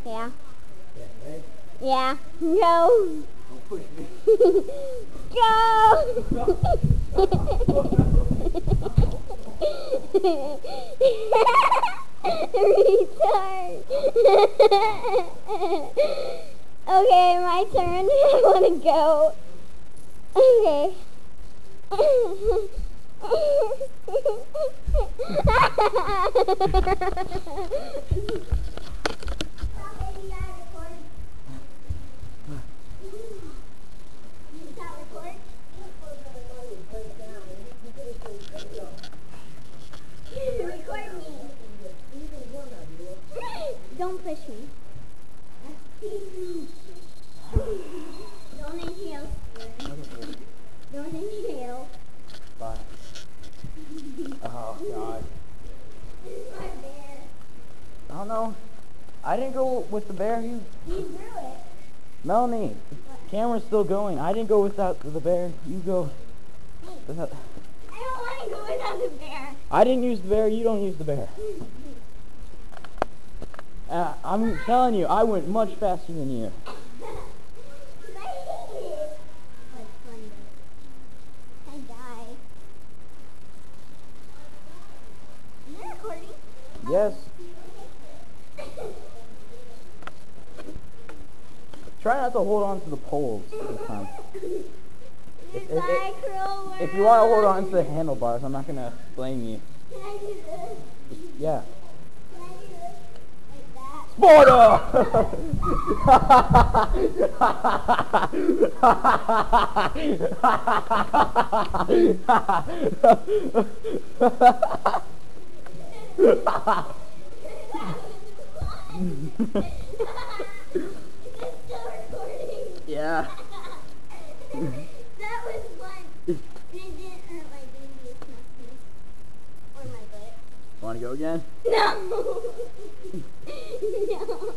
Yeah. Yeah, ready? Yeah. No. Don't push me. Go! Retard. Okay, my turn. I want to go. Okay. Don't push me. Don't inhale. Don't inhale. Bye. Oh, God. This is my bear. I don't know. I didn't go with the bear. You drew it. Melanie, the camera's still going. I didn't go without the bear. You go. Without. I don't want to go without the bear. I didn't use the bear. You don't use the bear. I'm telling you, I went much faster than you. I died. Is it recording? Yes. Try not to hold on to the poles this time. Goodbye, cruel world. If you want to hold on to the handlebars, I'm not going to blame you. Can I do this? Yeah. Can I do this? Like that? It's still recording. Yeah. That was fun. And it didn't hurt my baby or my butt. Want to go again? No. No.